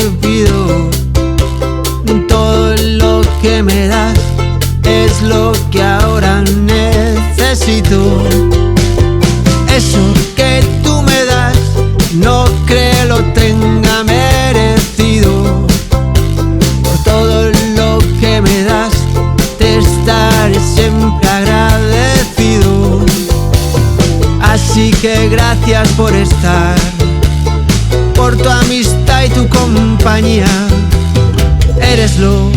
olvido. Todo lo que me das es lo que ahora necesito. Eso que tú me das no creo lo tenga merecido. Por todo lo que me das te estaré siempre agradecido. Así que gracias por estar, por tu amistad y tu compañía. Eres lo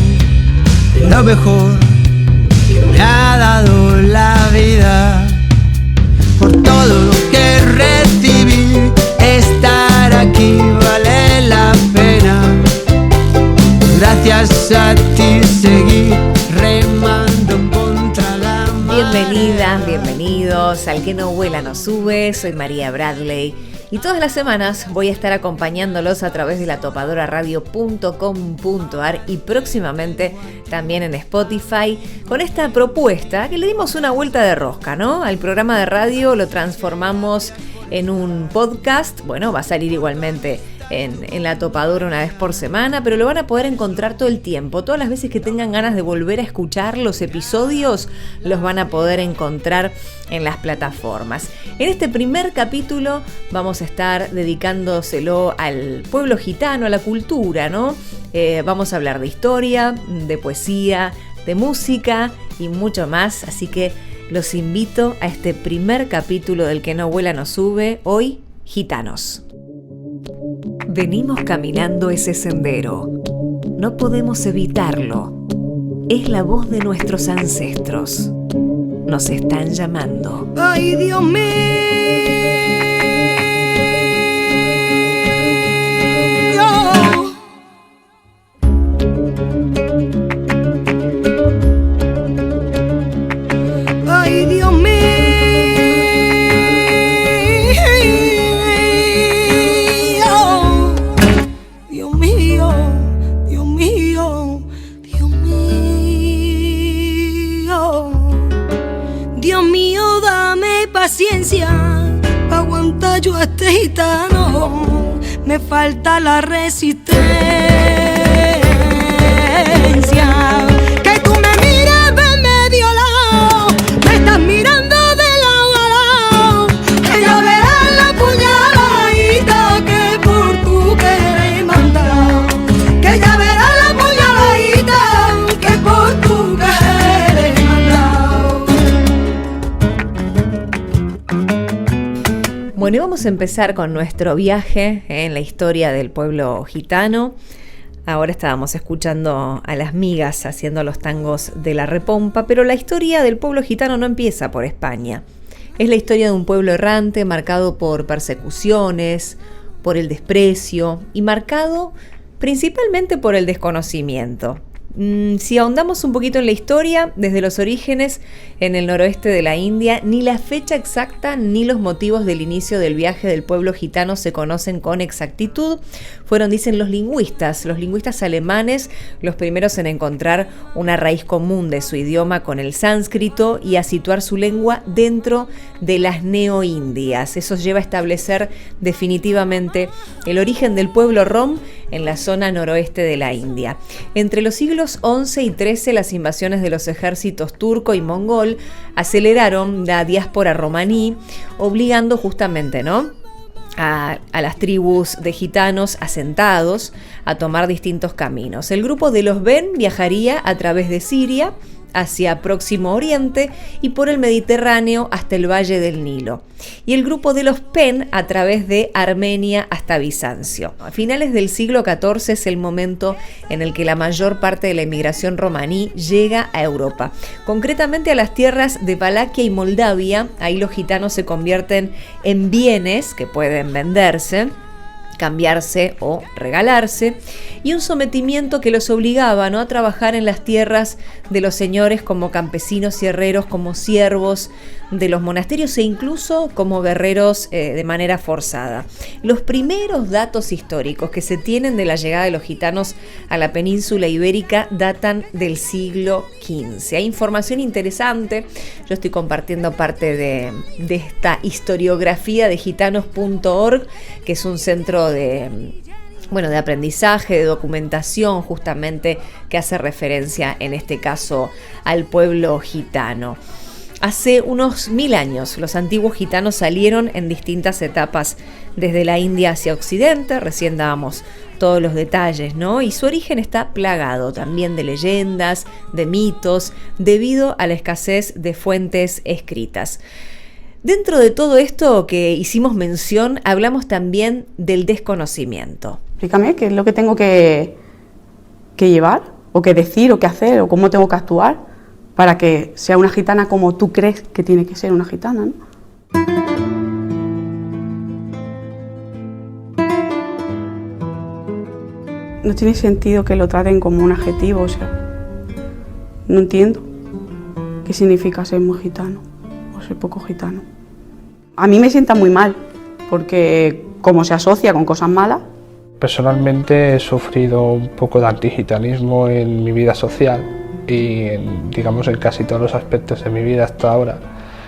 mejor que me ha dado la vida. Por todo lo que recibí, estar aquí vale la pena. Gracias a ti seguí remando contra la marea. Bienvenidas, bienvenidos al Que No Vuela No Sube. Soy María Bradley y todas las semanas voy a estar acompañándolos a través de latopadoraradio.com.ar y próximamente también en Spotify con esta propuesta que le dimos una vuelta de rosca, ¿no? Al programa de radio lo transformamos en un podcast. Bueno, va a salir igualmente en La Topadora una vez por semana, pero lo van a poder encontrar todo el tiempo. Todas las veces que tengan ganas de volver a escuchar los episodios, los van a poder encontrar en las plataformas. En este primer capítulo vamos a estar dedicándoselo al pueblo gitano, a la cultura, ¿no? Vamos a hablar de historia, de poesía, de música y mucho más, así que los invito a este primer capítulo del Que No Vuela No Sube, hoy, Gitanos. Venimos caminando ese sendero. No podemos evitarlo. Es la voz de nuestros ancestros. Nos están llamando. ¡Ay, Dios mío! ¡Ay, Dios mío! Paciencia, pa' aguantar yo a este gitano, me falta la resistencia. Que tú me mires de medio lado, me estás mirando de lado a lado, que ya verás la puñaladita que por tu querer mandar, que ya verás la puñaladita que por tu querer mandar. Bueno, y vamos a empezar con nuestro viaje en la historia del pueblo gitano. Ahora estábamos escuchando a las migas haciendo los tangos de la repompa, pero la historia del pueblo gitano no empieza por España. Es la historia de un pueblo errante marcado por persecuciones, por el desprecio y marcado principalmente por el desconocimiento. Si ahondamos un poquito en la historia, desde los orígenes en el noroeste de la India, ni la fecha exacta ni los motivos del inicio del viaje del pueblo gitano se conocen con exactitud. Fueron, dicen los lingüistas alemanes, los primeros en encontrar una raíz común de su idioma con el sánscrito y a situar su lengua dentro de las neoindias. Eso lleva a establecer definitivamente el origen del pueblo rom en la zona noroeste de la India. Entre los siglos XI y XIII, las invasiones de los ejércitos turco y mongol aceleraron la diáspora romaní, obligando justamente, ¿no?, a las tribus de gitanos asentados a tomar distintos caminos. El grupo de los Ben viajaría a través de Siria hacia Próximo Oriente y por el Mediterráneo hasta el Valle del Nilo. Y el grupo de los Pen a través de Armenia hasta Bizancio. A finales del siglo XIV es el momento en el que la mayor parte de la inmigración romaní llega a Europa, concretamente a las tierras de Valaquia y Moldavia. Ahí los gitanos se convierten en bienes que pueden venderse, cambiarse o regalarse, y un sometimiento que los obligaba, ¿no?, a trabajar en las tierras de los señores como campesinos y herreros, como siervos de los monasterios e incluso como guerreros de manera forzada. Los primeros datos históricos que se tienen de la llegada de los gitanos a la península ibérica datan del siglo XV. Hay información interesante. Yo estoy compartiendo parte de esta historiografía de gitanos.org, que es un centro de bueno, de aprendizaje, de documentación, justamente, que hace referencia en este caso al pueblo gitano. Hace unos 1000 años los antiguos gitanos salieron en distintas etapas desde la India hacia Occidente, recién dábamos todos los detalles, ¿no? Y su origen está plagado también de leyendas, de mitos, debido a la escasez de fuentes escritas. Dentro de todo esto que hicimos mención, hablamos también del desconocimiento. Explícame qué es lo que tengo que llevar, o que decir, o que hacer, o cómo tengo que actuar para que sea una gitana como tú crees que tiene que ser una gitana, ¿no? No tiene sentido que lo traten como un adjetivo, o sea, no entiendo qué significa ser muy gitano o ser poco gitano. A mí me sienta muy mal, porque como se asocia con cosas malas. Personalmente he sufrido un poco de antigitanismo en mi vida social y digamos en casi todos los aspectos de mi vida hasta ahora,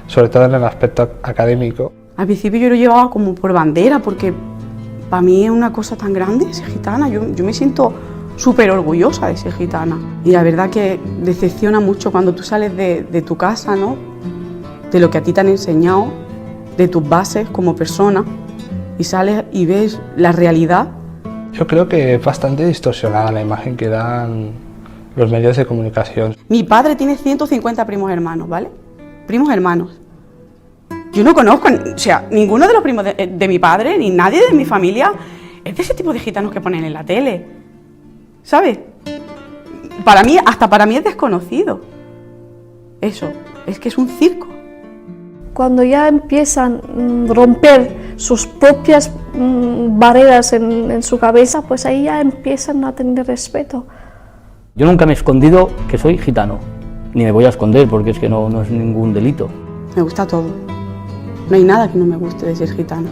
sobre todo en el aspecto académico. Al principio yo lo llevaba como por bandera, porque para mí es una cosa tan grande ser gitana. Yo me siento súper orgullosa de ser gitana. Y la verdad que decepciona mucho cuando tú sales de tu casa, ¿no? De lo que a ti te han enseñado, de tus bases como persona, y sales y ves la realidad. Yo creo que es bastante distorsionada la imagen que dan los medios de comunicación. Mi padre tiene 150 primos hermanos, ¿vale? Primos hermanos. Yo no conozco, o sea, ninguno de los primos de mi padre, ni nadie de mi familia, es de ese tipo de gitanos que ponen en la tele, ¿sabes? Hasta para mí es desconocido. Eso, es que es un circo. Cuando ya empiezan a romper sus propias barreras en su cabeza, pues ahí ya empiezan a tener respeto. Yo nunca me he escondido que soy gitano, ni me voy a esconder porque es que no es ningún delito. Me gusta todo. No hay nada que no me guste de ser gitana.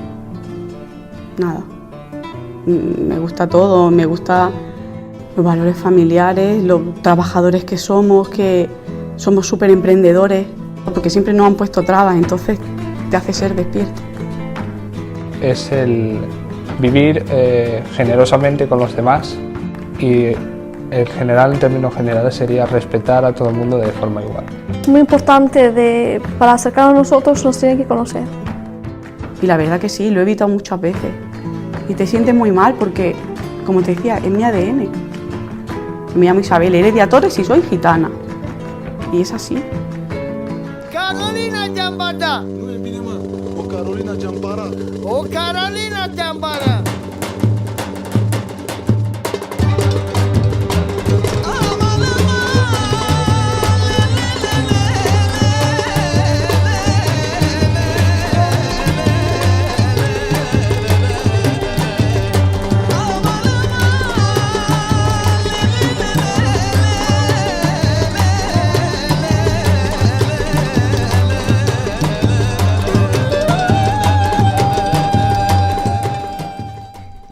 Nada. Me gusta todo, me gustan los valores familiares, los trabajadores que somos súper emprendedores, porque siempre nos han puesto trabas, entonces te hace ser despierto. Es el vivir generosamente con los demás y en general, en términos generales, sería respetar a todo el mundo de forma igual. Es muy importante para acercarnos a nosotros, nos tienen que conocer. Y la verdad que sí, lo he evitado muchas veces. Y te sientes muy mal porque, como te decía, es mi ADN. Me llamo Isabel Heredia Torres y soy gitana. Y es así. Carolina Jambara. O Carolina Jambara. O Carolina Jambara.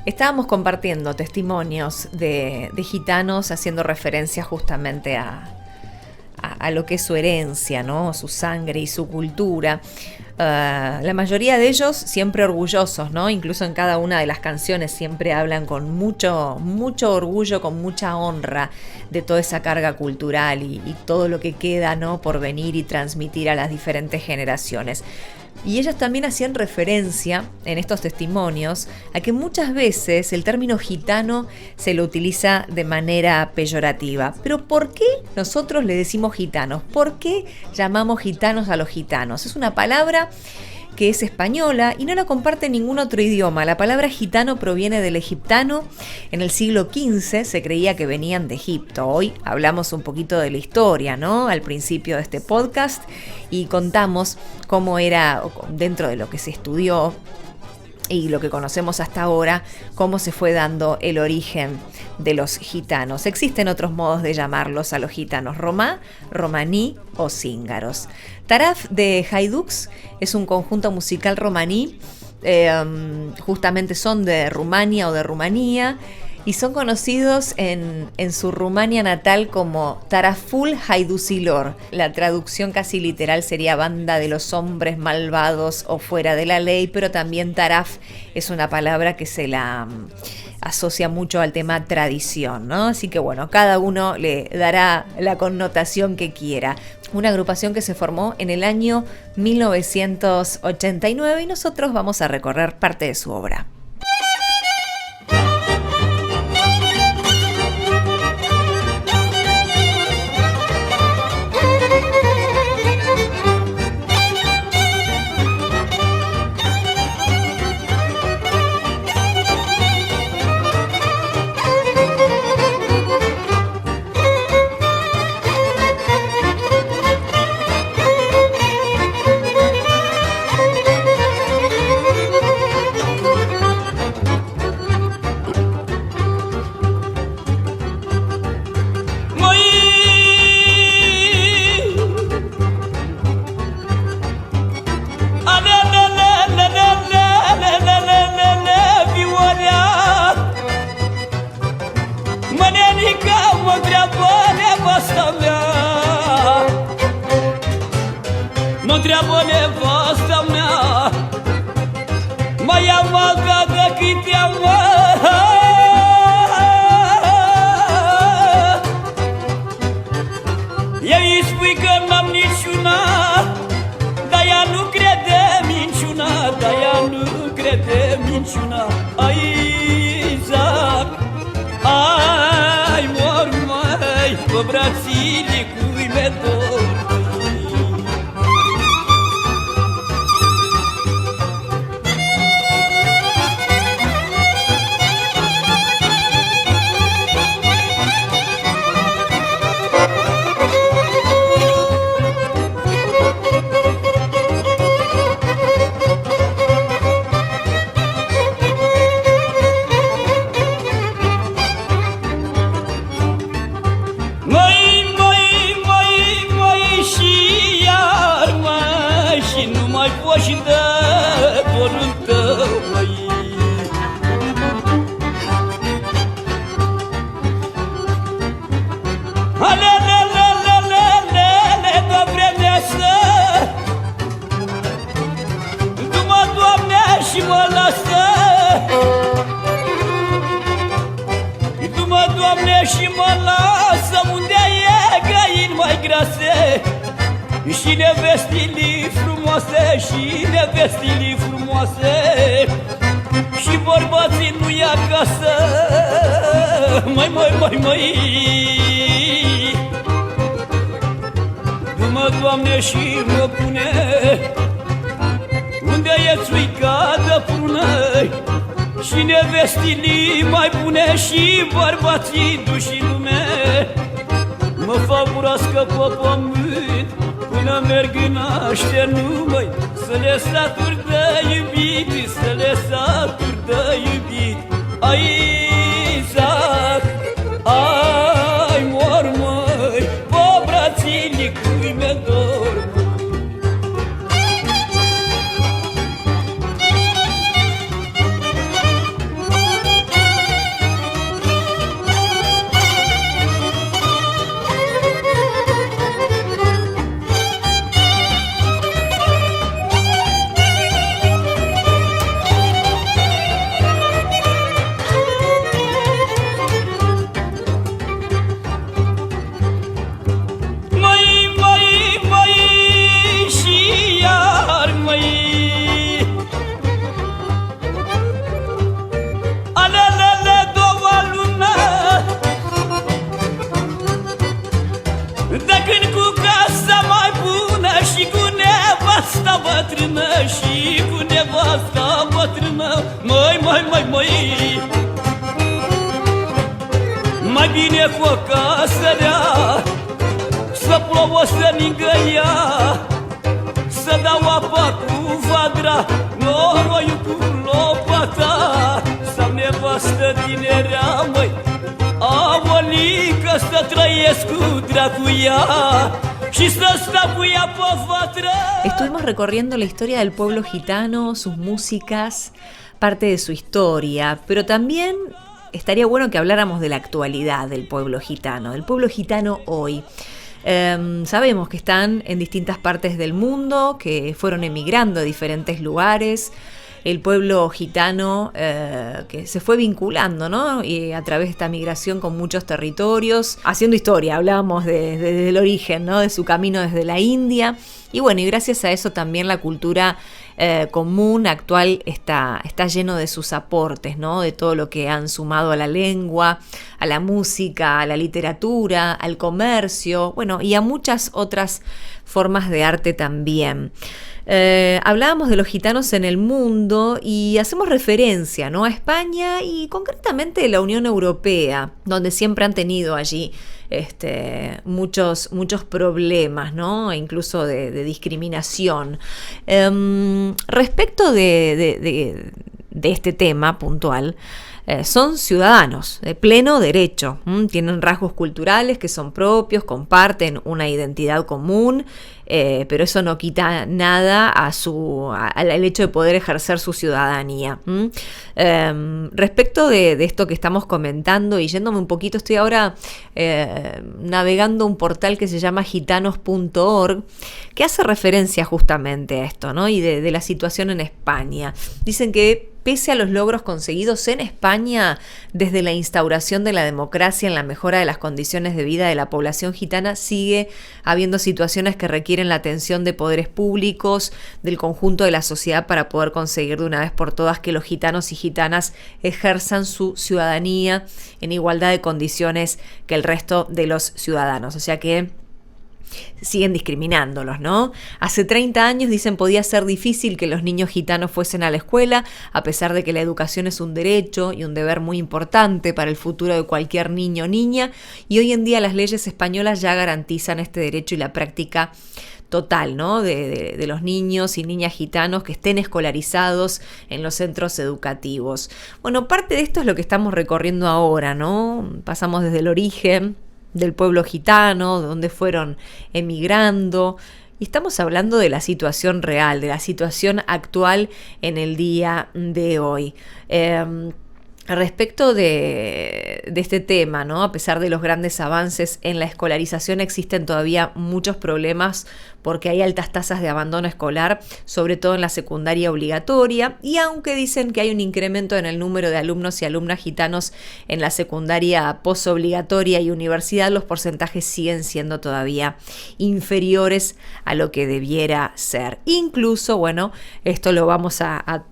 Estábamos compartiendo testimonios de gitanos haciendo referencia justamente a lo que es su herencia, ¿no? Su sangre y su cultura. La mayoría de ellos siempre orgullosos, ¿no? Incluso en cada una de las canciones siempre hablan con mucho orgullo, con mucha honra de toda esa carga cultural y todo lo que queda, ¿no? Por venir y transmitir a las diferentes generaciones. Y ellas también hacían referencia en estos testimonios a que muchas veces el término gitano se lo utiliza de manera peyorativa. Pero ¿por qué nosotros le decimos gitanos? ¿Por qué llamamos gitanos a los gitanos? Es una palabra que es española y no la comparte ningún otro idioma. La palabra gitano proviene del egiptano. En el siglo XV se creía que venían de Egipto. Hoy hablamos un poquito de la historia, ¿no? Al principio de este podcast y contamos cómo era, dentro de lo que se estudió y lo que conocemos hasta ahora, cómo se fue dando el origen de los gitanos. Existen otros modos de llamarlos a los gitanos: romá, romaní o cíngaros. Taraf de Haiduks es un conjunto musical romaní, justamente son de Rumania o de Rumanía, y son conocidos en su Rumania natal como Taraful Haidusilor. La traducción casi literal sería banda de los hombres malvados o fuera de la ley, pero también Taraf es una palabra que se la asocia mucho al tema tradición, ¿no? Así que bueno, cada uno le dará la connotación que quiera. Una agrupación que se formó en el año 1989 y nosotros vamos a recorrer parte de su obra. Și nevestile frumoase, și nevestile frumoase, și bărbații nu-i acasă. Măi Du-mă, Doamne, și mă pune unde e țuica de prună. Și nevestile mai bune, și bărbații duși în lume mă faburească pe pământ până merg în așternumăi, să le saturi de iubit, să le saturi de iubit. Ai, Isaac, ai, mor, măi, pe brațile cui mi-e dor. Bătrână și cu nevasta bătrână, măi, mai bine cu o casă rea, să plouă, să ningă ea, să dau apa cu vadra, noroiul cu lopata, sau nevastă tinerea, măi, avolică să trăiesc cu dracuia. Estuvimos recorriendo la historia del pueblo gitano, sus músicas, parte de su historia, pero también estaría bueno que habláramos de la actualidad del pueblo gitano hoy. Sabemos que están en distintas partes del mundo, que fueron emigrando a diferentes lugares, el pueblo gitano que se fue vinculando, ¿no? Y a través de esta migración con muchos territorios, haciendo historia. Hablábamos desde el origen, ¿no? De su camino desde la India. Y bueno, y gracias a eso también la cultura común actual está lleno de sus aportes, ¿no? De todo lo que han sumado a la lengua, a la música, a la literatura, al comercio, bueno, y a muchas otras formas de arte también. Hablábamos de los gitanos en el mundo y hacemos referencia, ¿no? A España y concretamente la Unión Europea, donde siempre han tenido allí muchos problemas, ¿no? Incluso de discriminación. Respecto de este tema puntual, son ciudadanos de pleno derecho, tienen rasgos culturales que son propios, comparten una identidad común, pero eso no quita nada al hecho de poder ejercer su ciudadanía. Respecto de esto que estamos comentando y yéndome un poquito, estoy ahora navegando un portal que se llama gitanos.org, que hace referencia justamente a esto, ¿no? Y de la situación en España. Dicen que pese a los logros conseguidos en España desde la instauración de la democracia en la mejora de las condiciones de vida de la población gitana, sigue habiendo situaciones que requieren la atención de poderes públicos, del conjunto de la sociedad, para poder conseguir de una vez por todas que los gitanos y gitanas ejerzan su ciudadanía en igualdad de condiciones que el resto de los ciudadanos. O sea que siguen discriminándolos, ¿no? Hace 30 años, dicen, podía ser difícil que los niños gitanos fuesen a la escuela, a pesar de que la educación es un derecho y un deber muy importante para el futuro de cualquier niño o niña, y hoy en día las leyes españolas ya garantizan este derecho y la práctica total, ¿no? de los niños y niñas gitanos que estén escolarizados en los centros educativos. Bueno, parte de esto es lo que estamos recorriendo ahora, ¿no? Pasamos desde el origen del pueblo gitano, de donde fueron emigrando, y estamos hablando de la situación real, de la situación actual en el día de hoy. Respecto de este tema, ¿no? A pesar de los grandes avances en la escolarización, existen todavía muchos problemas porque hay altas tasas de abandono escolar, sobre todo en la secundaria obligatoria, y aunque dicen que hay un incremento en el número de alumnos y alumnas gitanos en la secundaria posobligatoria y universidad, los porcentajes siguen siendo todavía inferiores a lo que debiera ser. Incluso, bueno, esto lo vamos a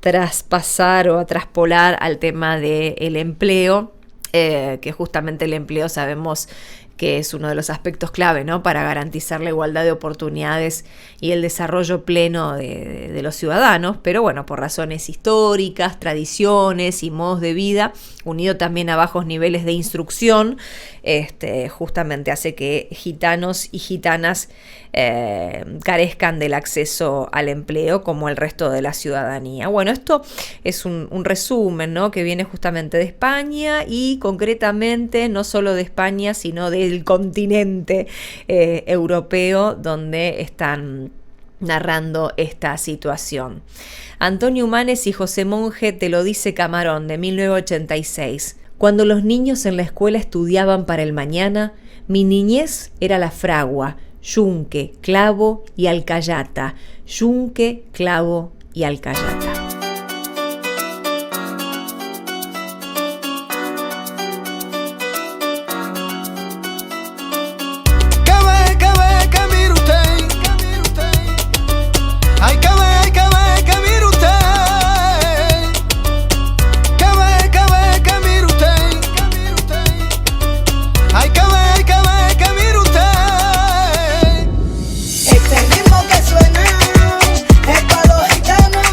traspasar o a traspolar al tema del empleo, que justamente el empleo sabemos que es uno de los aspectos clave, ¿no? Para garantizar la igualdad de oportunidades y el desarrollo pleno de los ciudadanos, pero bueno, por razones históricas, tradiciones y modos de vida, unido también a bajos niveles de instrucción, justamente hace que gitanos y gitanas carezcan del acceso al empleo como el resto de la ciudadanía. Bueno, esto es un resumen, ¿no? Que viene justamente de España y concretamente no solo de España, sino del continente europeo, donde están narrando esta situación. Antonio Humanes y José Monge, Te lo dice Camarón, de 1986. Cuando los niños en la escuela estudiaban para el mañana, mi niñez era la fragua, yunque, clavo y alcayata, yunque, clavo y alcayata. Este ritmo que suena es para los gitanos.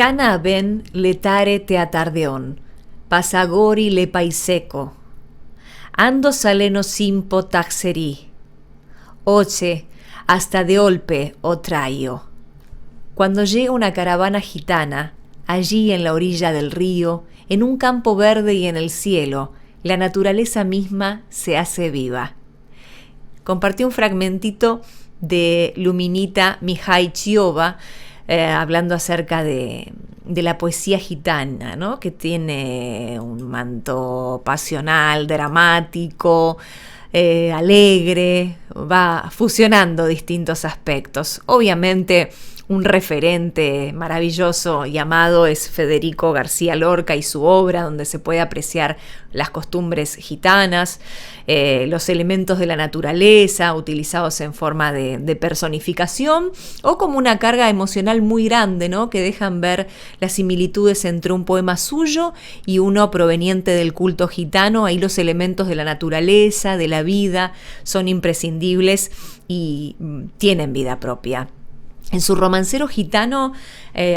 Cana ben letare te atardeón, pasagori le paiseco, ando saleno simpo taxerí, oche hasta de olpe o traio. Cuando llega una caravana gitana, allí en la orilla del río, en un campo verde y en el cielo, la naturaleza misma se hace viva. Compartí un fragmentito de Luminita Mihaichiova, hablando acerca de la poesía gitana, ¿no? Que tiene un manto pasional, dramático, alegre, va fusionando distintos aspectos. Obviamente un referente maravilloso y amado es Federico García Lorca y su obra, donde se puede apreciar las costumbres gitanas, los elementos de la naturaleza utilizados en forma de personificación o como una carga emocional muy grande, ¿no? Que dejan ver las similitudes entre un poema suyo y uno proveniente del culto gitano. Ahí los elementos de la naturaleza, de la vida, son imprescindibles y tienen vida propia. En su romancero gitano,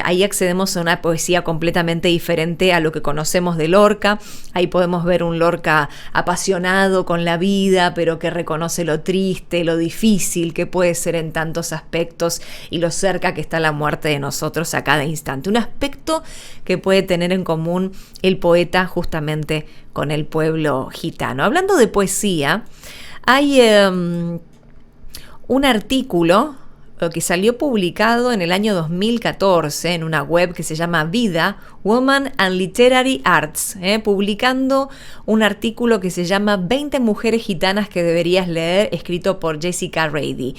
ahí accedemos a una poesía completamente diferente a lo que conocemos de Lorca. Ahí podemos ver un Lorca apasionado con la vida, pero que reconoce lo triste, lo difícil que puede ser en tantos aspectos y lo cerca que está la muerte de nosotros a cada instante. Un aspecto que puede tener en común el poeta justamente con el pueblo gitano. Hablando de poesía, hay un artículo que salió publicado en el año 2014 en una web que se llama Vida, Woman and Literary Arts, publicando un artículo que se llama 20 mujeres gitanas que deberías leer, escrito por Jessica Rady.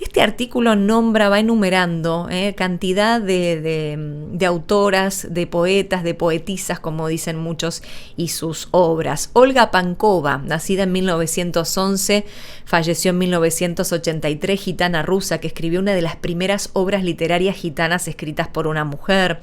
Este artículo va enumerando cantidad de autoras, de poetas, de poetisas, como dicen muchos, y sus obras. Olga Pankova, nacida en 1911, falleció en 1983, gitana rusa, que escribió una de las primeras obras literarias gitanas escritas por una mujer.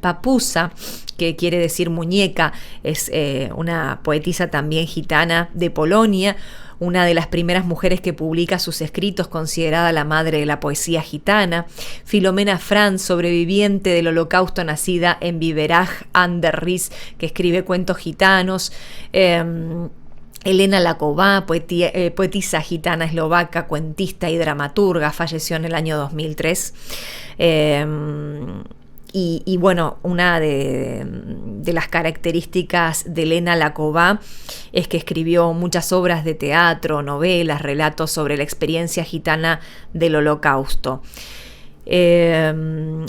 Papusa, que quiere decir muñeca, es una poetisa también gitana de Polonia, una de las primeras mujeres que publica sus escritos, considerada la madre de la poesía gitana. Filomena Franz, sobreviviente del Holocausto, nacida en Biberach an der Ries, que escribe cuentos gitanos. Elena Laková, poetisa gitana eslovaca, cuentista y dramaturga, falleció en el año 2003. Y bueno, una de las características de Elena Laková es que escribió muchas obras de teatro, novelas, relatos sobre la experiencia gitana del Holocausto.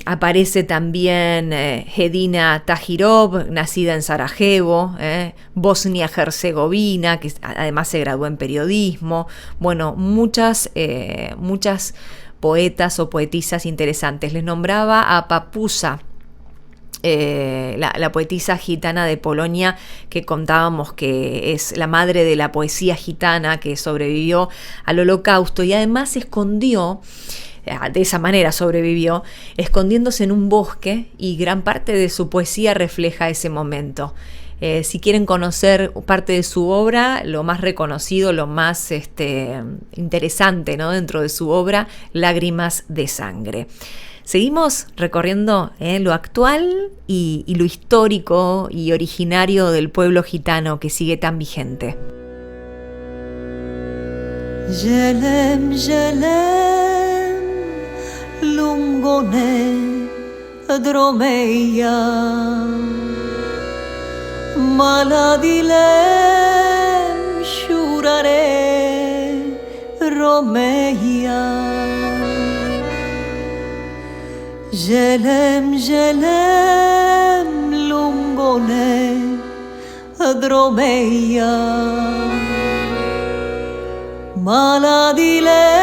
Aparece también Hedina Tahirov, nacida en Sarajevo, Bosnia-Herzegovina, que además se graduó en periodismo. Bueno, muchas poetas o poetisas interesantes. Les nombraba a Papusa, la poetisa gitana de Polonia, que contábamos que es la madre de la poesía gitana, que sobrevivió al Holocausto y además se escondió. De esa manera sobrevivió, escondiéndose en un bosque, y gran parte de su poesía refleja ese momento. Si quieren conocer parte de su obra, lo más reconocido, lo más interesante, ¿no? Dentro de su obra, Lágrimas de Sangre. Seguimos recorriendo lo actual y lo histórico y originario del pueblo gitano, que sigue tan vigente. Želem, želem, lungone dromeia, maladilem shurare romeia. Želem, želem, lungone dromeia, maladilem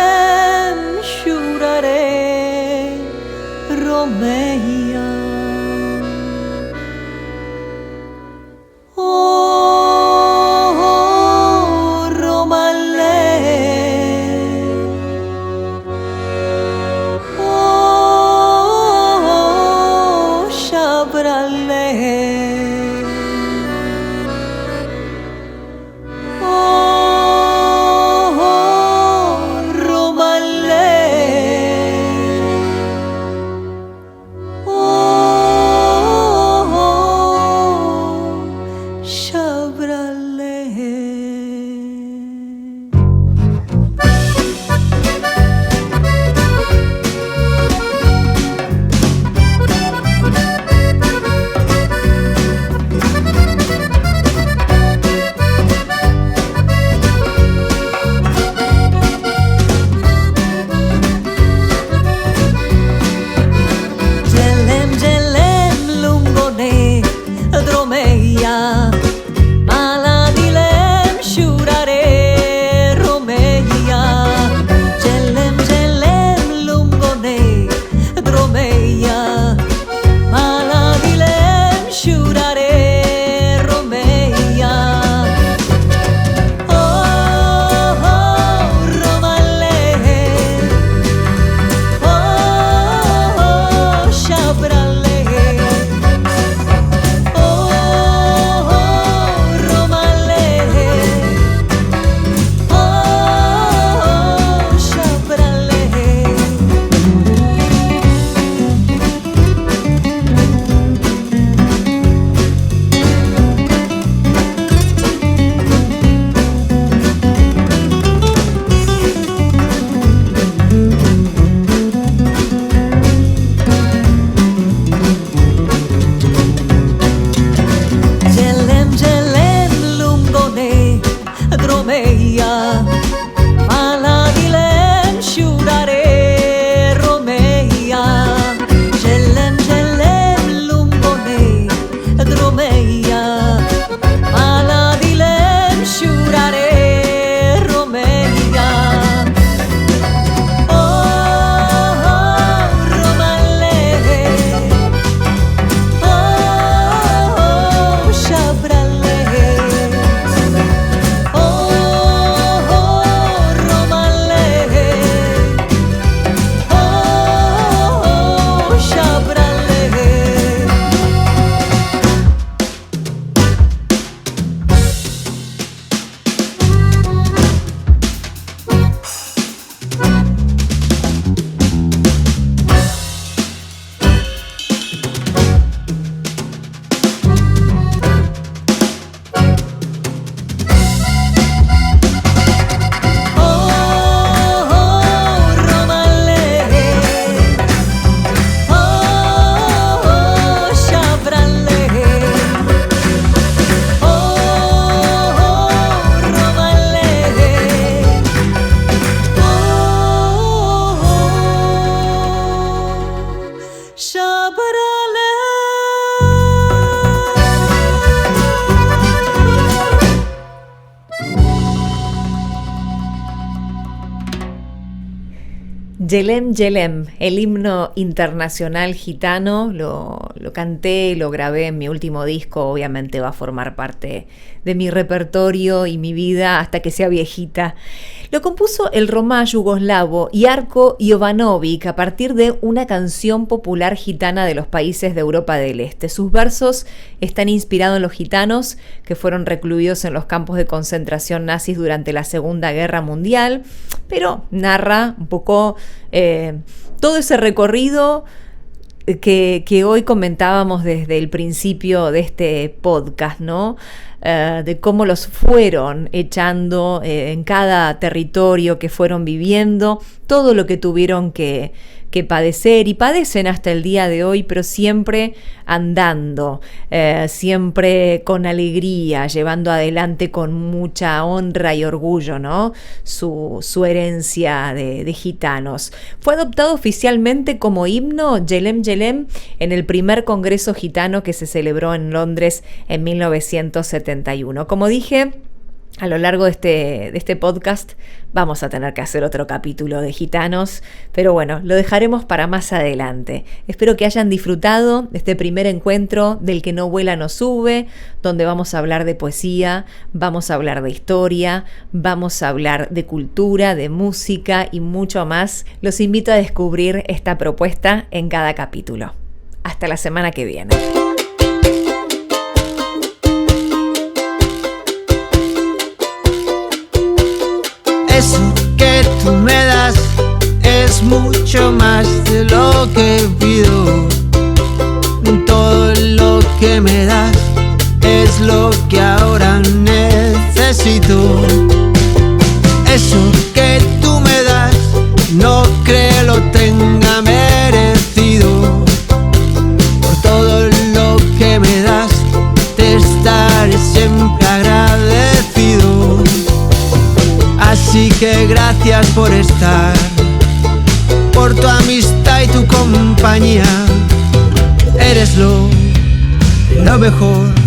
shurare romeia. Oh, Romalle, oh, Shabralle, oh, Yelem Yelem, el himno internacional gitano, lo canté, lo grabé en mi último disco, obviamente va a formar parte de mi repertorio y mi vida hasta que sea viejita. Lo compuso el romá yugoslavo Jarko Jovanović a partir de una canción popular gitana de los países de Europa del Este. Sus versos están inspirados en los gitanos que fueron recluidos en los campos de concentración nazis durante la Segunda Guerra Mundial, pero narra un poco todo ese recorrido que hoy comentábamos desde el principio de este podcast, ¿no? De cómo los fueron echando en cada territorio que fueron viviendo, todo lo que tuvieron que padecer y padecen hasta el día de hoy, pero siempre andando, siempre con alegría, llevando adelante con mucha honra y orgullo, ¿no? Su herencia de gitanos. Fue adoptado oficialmente como himno Yelem Yelem en el primer Congreso Gitano que se celebró en Londres en 1971. Como dije, a lo largo de este podcast vamos a tener que hacer otro capítulo de gitanos, pero bueno, lo dejaremos para más adelante. Espero que hayan disfrutado de este primer encuentro del que no vuela no sube, donde vamos a hablar de poesía, vamos a hablar de historia, vamos a hablar de cultura, de música y mucho más. Los invito a descubrir esta propuesta en cada capítulo. Hasta la semana que viene. Eso que tú me das es mucho más de lo que pido. Todo lo que me das es lo que ahora necesito. Eso que tú me das no creo lo tenga merecido. Por todo lo que me das te estaré siempre agradecido. Así que gracias por estar, por tu amistad y tu compañía. Eres lo mejor.